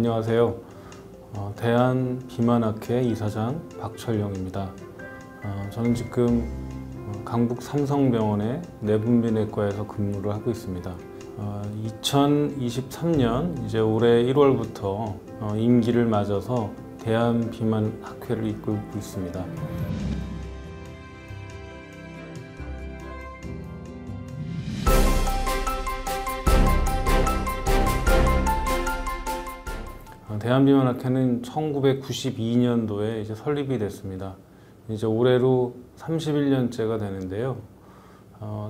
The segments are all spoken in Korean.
안녕하세요. 대한비만학회 이사장 박철영입니다. 저는 지금 강북 삼성병원의 내분비내과에서 근무를 하고 있습니다. 2023년 이제 올해 1월부터 임기를 맞아서 대한비만학회를 이끌고 있습니다. 대한비만학회는 1992년도에 이제 설립이 됐습니다. 이제 올해로 31년째가 되는데요.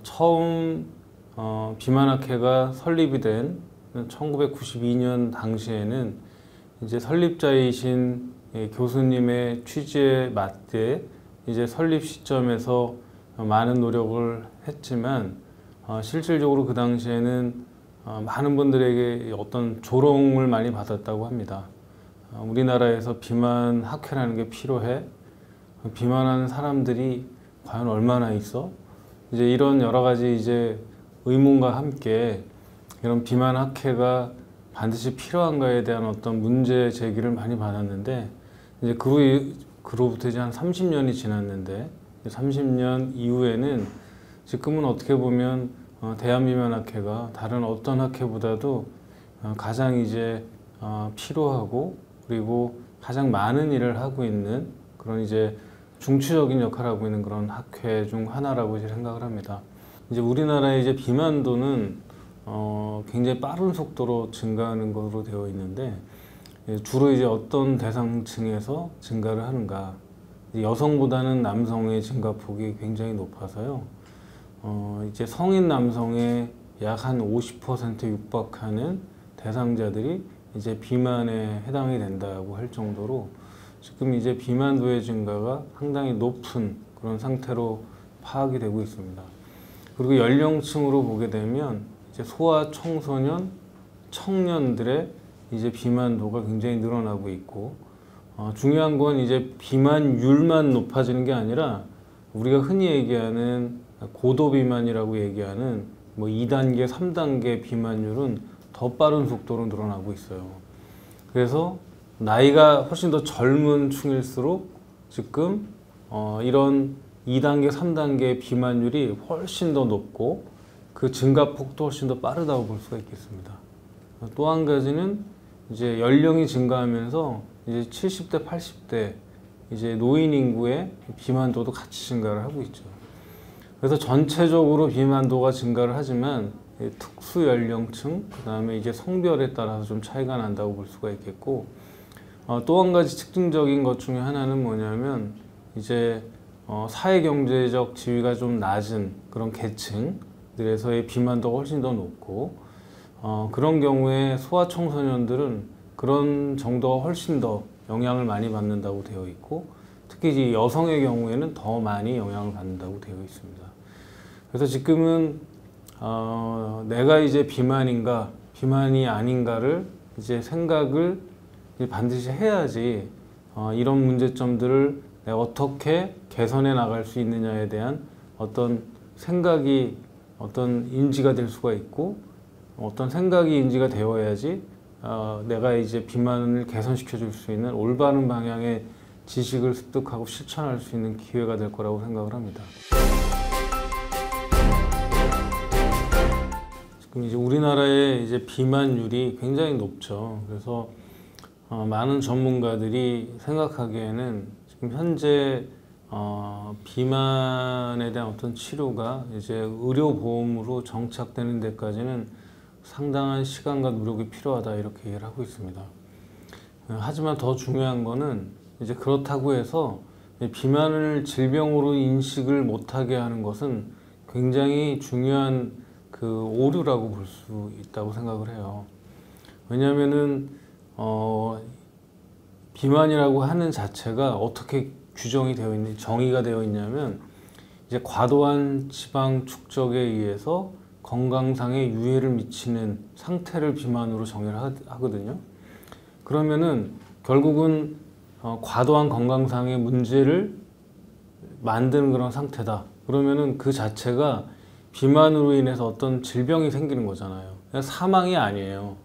처음 비만학회가 설립이 된 1992년 당시에는 이제 설립자이신 교수님의 취지에 맞게 이제 설립 시점에서 많은 노력을 했지만 실질적으로 그 당시에는 많은 분들에게 어떤 조롱을 많이 받았다고 합니다. 우리나라에서 비만학회라는 게 필요해? 비만하는 사람들이 과연 얼마나 있어? 이제 이런 여러 가지 이제 의문과 함께 이런 비만학회가 반드시 필요한가에 대한 어떤 문제 제기를 많이 받았는데, 이제 그로부터 이제 한 30년이 지났는데, 30년 이후에는 지금은 어떻게 보면 대한비만학회가 다른 어떤 학회보다도 가장 이제 필요하고, 그리고 가장 많은 일을 하고 있는 그런 이제 중추적인 역할을 하고 있는 그런 학회 중 하나라고 이제 생각을 합니다. 이제 우리나라의 이제 비만도는 굉장히 빠른 속도로 증가하는 것으로 되어 있는데, 주로 이제 어떤 대상층에서 증가를 하는가? 여성보다는 남성의 증가폭이 굉장히 높아서요. 이제 성인 남성의 약 한 50% 육박하는 대상자들이 이제 비만에 해당이 된다고 할 정도로 지금 이제 비만도의 증가가 상당히 높은 그런 상태로 파악이 되고 있습니다. 그리고 연령층으로 보게 되면 이제 소아 청소년, 청년들의 이제 비만도가 굉장히 늘어나고 있고, 중요한 건 이제 비만율만 높아지는 게 아니라 우리가 흔히 얘기하는 고도비만이라고 얘기하는 뭐 2단계, 3단계 비만율은 더 빠른 속도로 늘어나고 있어요. 그래서 나이가 훨씬 더 젊은 층일수록 지금 이런 2단계, 3단계 비만율이 훨씬 더 높고 그 증가폭도 훨씬 더 빠르다고 볼 수가 있겠습니다. 또 한 가지는 이제 연령이 증가하면서 이제 70대, 80대 이제 노인 인구의 비만도도 같이 증가를 하고 있죠. 그래서 전체적으로 비만도가 증가를 하지만 특수 연령층, 그 다음에 이제 성별에 따라서 좀 차이가 난다고 볼 수가 있겠고, 또 한 가지 특징적인 것 중에 하나는 뭐냐면 이제 사회경제적 지위가 좀 낮은 그런 계층들에서의 비만도가 훨씬 더 높고, 그런 경우에 소아청소년들은 그런 정도가 훨씬 더 영향을 많이 받는다고 되어 있고, 특히 여성의 경우에는 더 많이 영향을 받는다고 되어 있습니다. 그래서 지금은 내가 이제 비만인가 비만이 아닌가를 이제 생각을 반드시 해야지 이런 문제점들을 내가 어떻게 개선해 나갈 수 있느냐에 대한 어떤 생각이 어떤 인지가 될 수가 있고, 어떤 생각이 인지가 되어야지 내가 이제 비만을 개선시켜 줄 수 있는 올바른 방향의 지식을 습득하고 실천할 수 있는 기회가 될 거라고 생각을 합니다. 지금 이제 우리나라의 이제 비만율이 굉장히 높죠. 그래서 많은 전문가들이 생각하기에는 지금 현재 비만에 대한 어떤 치료가 이제 의료보험으로 정착되는 데까지는 상당한 시간과 노력이 필요하다, 이렇게 얘기를 하고 있습니다. 하지만 더 중요한 거는 이제 그렇다고 해서 비만을 질병으로 인식을 못하게 하는 것은 굉장히 중요한 그 오류라고 볼 수 있다고 생각을 해요. 왜냐하면은 비만이라고 하는 자체가 어떻게 규정이 되어 있는, 정의가 되어 있냐면 이제 과도한 지방 축적에 의해서 건강상에 유해를 미치는 상태를 비만으로 정의를 하거든요. 그러면은 결국은 과도한 건강상의 문제를 만드는 그런 상태다. 그러면은 그 자체가 비만으로 인해서 어떤 질병이 생기는 거잖아요. 사망이 아니에요.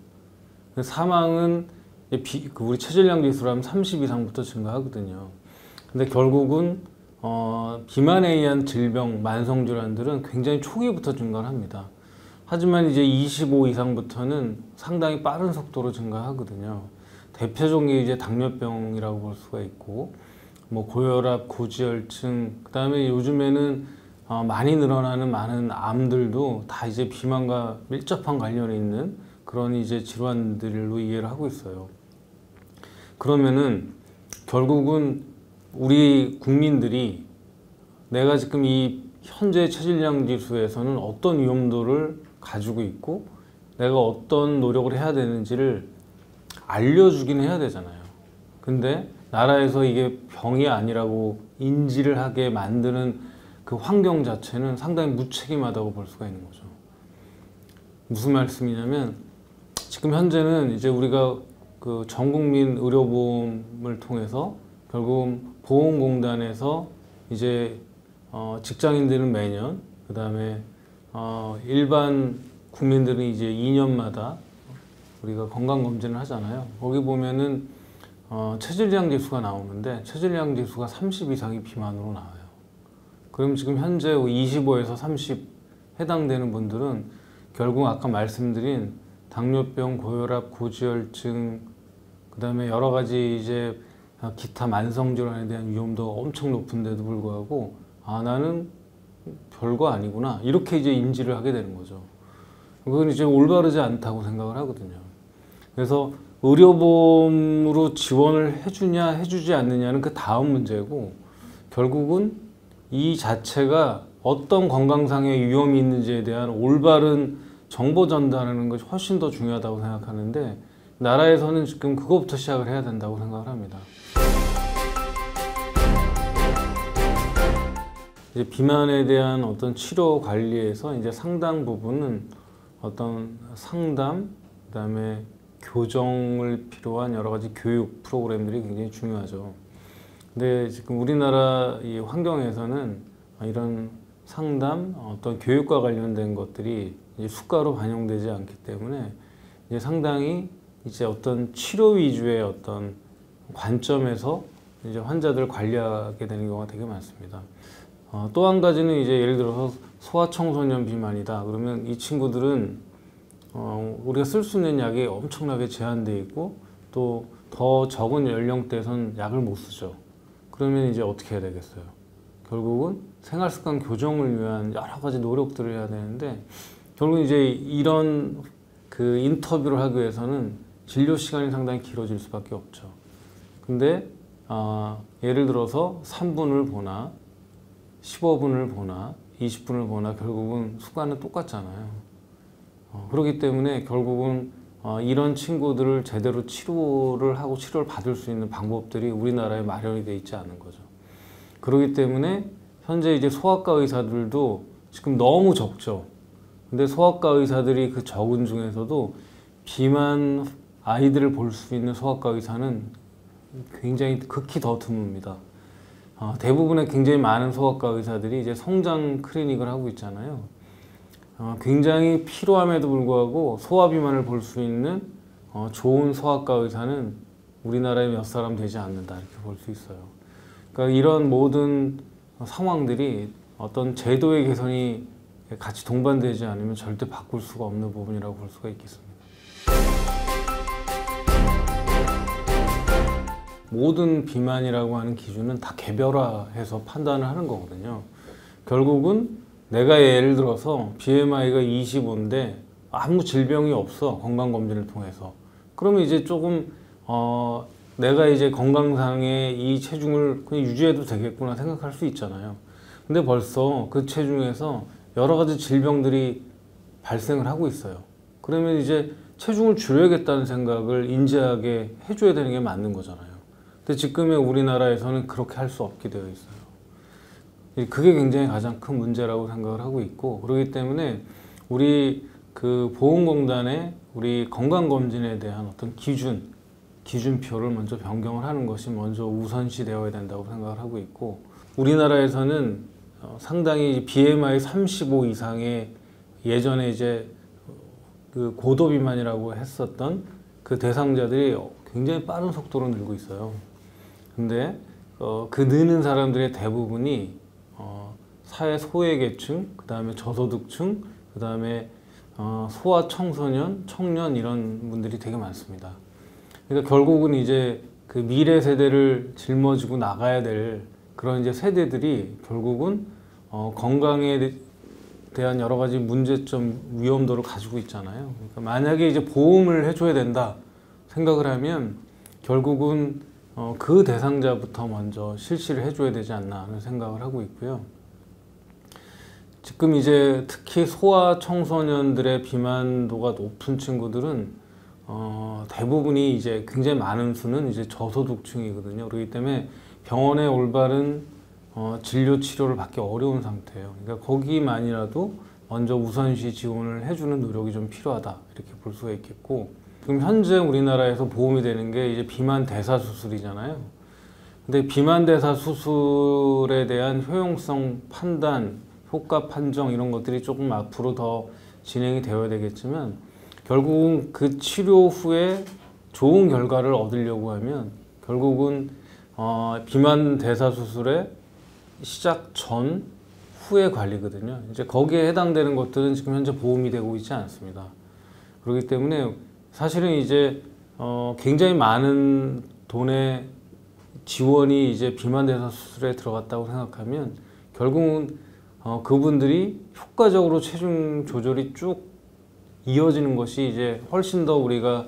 사망은 우리 체질량 지수라면 30 이상부터 증가하거든요. 근데 결국은 비만에 의한 질병, 만성질환들은 굉장히 초기부터 증가를 합니다. 하지만 이제 25 이상부터는 상당히 빠른 속도로 증가하거든요. 대표적인 게 이제 당뇨병이라고 볼 수가 있고, 뭐 고혈압, 고지혈증, 그다음에 요즘에는 많이 늘어나는 많은 암들도 다 이제 비만과 밀접한 관련이 있는 그런 이제 질환들로 이해를 하고 있어요. 그러면은 결국은 우리 국민들이 내가 지금 이 현재 체질량 지수에서는 어떤 위험도를 가지고 있고 내가 어떤 노력을 해야 되는지를 알려주긴 해야 되잖아요. 근데 나라에서 이게 병이 아니라고 인지를 하게 만드는 그 환경 자체는 상당히 무책임하다고 볼 수가 있는 거죠. 무슨 말씀이냐면 지금 현재는 이제 우리가 그 전국민 의료보험을 통해서 결국 보험공단에서 이제 직장인들은 매년, 그 다음에 일반 국민들은 이제 2년마다 우리가 건강검진을 하잖아요. 거기 보면은 체질량 지수가 나오는데 체질량 지수가 30 이상이 비만으로 나와요. 그럼 지금 현재 25에서 30 해당되는 분들은 결국 아까 말씀드린 당뇨병, 고혈압, 고지혈증, 그 다음에 여러 가지 이제 기타 만성질환에 대한 위험도가 엄청 높은데도 불구하고 나는 별거 아니구나 이렇게 이제 인지를 하게 되는 거죠. 그건 이제 올바르지 않다고 생각을 하거든요. 그래서 의료보험으로 지원을 해주냐 해주지 않느냐는 그 다음 문제고 결국은 이 자체가 어떤 건강상의 위험이 있는지에 대한 올바른 정보 전달하는 것이 훨씬 더 중요하다고 생각하는데 나라에서는 지금 그것부터 시작을 해야 된다고 생각을 합니다. 이제 비만에 대한 어떤 치료 관리에서 이제 상당 부분은 어떤 상담, 그다음에 교정을 필요한 여러 가지 교육 프로그램들이 굉장히 중요하죠. 근데 지금 우리나라 이 환경에서는 이런 상담, 어떤 교육과 관련된 것들이 이제 수가로 반영되지 않기 때문에 이제 상당히 이제 어떤 치료 위주의 어떤 관점에서 이제 환자들을 관리하게 되는 경우가 되게 많습니다. 또 한 가지는 이제 예를 들어서 소아청소년 비만이다. 그러면 이 친구들은 우리가 쓸 수 있는 약이 엄청나게 제한되어 있고 또 더 적은 연령대에선 약을 못 쓰죠. 그러면 이제 어떻게 해야 되겠어요? 결국은 생활습관 교정을 위한 여러 가지 노력들을 해야 되는데 결국 이제 이런 그 인터뷰를 하기 위해서는 진료 시간이 상당히 길어질 수밖에 없죠. 근데 예를 들어서 3분을 보나 15분을 보나 20분을 보나 결국은 수가는 똑같잖아요. 그렇기 때문에 결국은 이런 친구들을 제대로 치료를 하고 치료를 받을 수 있는 방법들이 우리나라에 마련이 되어 있지 않은 거죠. 그렇기 때문에 현재 이제 소아과 의사들도 지금 너무 적죠. 근데 소아과 의사들이 그 적은 중에서도 비만 아이들을 볼 수 있는 소아과 의사는 굉장히 극히 더 드뭅니다. 대부분의 굉장히 많은 소아과 의사들이 이제 성장 클리닉을 하고 있잖아요. 굉장히 필요함에도 불구하고 소아 비만을 볼 수 있는 좋은 소아과 의사는 우리나라에 몇 사람 되지 않는다 이렇게 볼 수 있어요. 그러니까 이런 모든 상황들이 어떤 제도의 개선이 같이 동반되지 않으면 절대 바꿀 수가 없는 부분이라고 볼 수가 있겠습니다. 모든 비만이라고 하는 기준은 다 개별화해서 판단을 하는 거거든요. 결국은 내가 예를 들어서 BMI가 25인데 아무 질병이 없어 건강검진을 통해서 그러면 이제 조금 내가 이제 건강상의 이 체중을 그냥 유지해도 되겠구나 생각할 수 있잖아요. 근데 벌써 그 체중에서 여러 가지 질병들이 발생을 하고 있어요. 그러면 이제 체중을 줄여야겠다는 생각을 인지하게 해줘야 되는 게 맞는 거잖아요. 근데 지금의 우리나라에서는 그렇게 할 수 없게 되어 있어요. 그게 굉장히 가장 큰 문제라고 생각을 하고 있고 그렇기 때문에 우리 그 보험공단의 우리 건강검진에 대한 어떤 기준표를 먼저 변경을 하는 것이 먼저 우선시 되어야 된다고 생각을 하고 있고 우리나라에서는 상당히 BMI 35 이상의 예전에 이제 그 고도비만이라고 했었던 그 대상자들이 굉장히 빠른 속도로 늘고 있어요. 근데 그 느는 사람들의 대부분이 사회 소외계층, 그 다음에 저소득층, 그 다음에 소아 청소년, 청년 이런 분들이 되게 많습니다. 그러니까 결국은 이제 그 미래 세대를 짊어지고 나가야 될 그런 이제 세대들이 결국은 건강에 대한 여러 가지 문제점, 위험도를 가지고 있잖아요. 그러니까 만약에 이제 보험을 해줘야 된다 생각을 하면 결국은 그 대상자부터 먼저 실시를 해줘야 되지 않나 하는 생각을 하고 있고요. 지금 이제 특히 소아 청소년들의 비만도가 높은 친구들은 대부분이 이제 굉장히 많은 수는 이제 저소득층이거든요. 그렇기 때문에 병원의 올바른 진료 치료를 받기 어려운 상태예요. 그러니까 거기만이라도 먼저 우선시 지원을 해주는 노력이 좀 필요하다 이렇게 볼 수가 있겠고, 지금 현재 우리나라에서 보험이 되는 게 이제 비만 대사 수술이잖아요. 근데 비만 대사 수술에 대한 효용성 판단, 효과 판정 이런 것들이 조금 앞으로 더 진행이 되어야 되겠지만, 결국은 그 치료 후에 좋은 결과를 얻으려고 하면 결국은 비만 대사 수술의 시작 전, 후의 관리거든요. 이제 거기에 해당되는 것들은 지금 현재 보험이 되고 있지 않습니다. 그렇기 때문에 사실은 이제 굉장히 많은 돈의 지원이 이제 비만 대사 수술에 들어갔다고 생각하면 결국은 그분들이 효과적으로 체중 조절이 쭉 이어지는 것이 이제 훨씬 더 우리가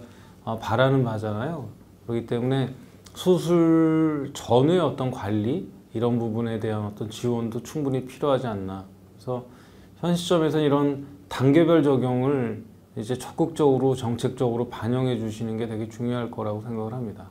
바라는 바잖아요. 그렇기 때문에 수술 전의 어떤 관리 이런 부분에 대한 어떤 지원도 충분히 필요하지 않나. 그래서 현 시점에서는 이런 단계별 적용을 이제 적극적으로 정책적으로 반영해 주시는 게 되게 중요할 거라고 생각을 합니다.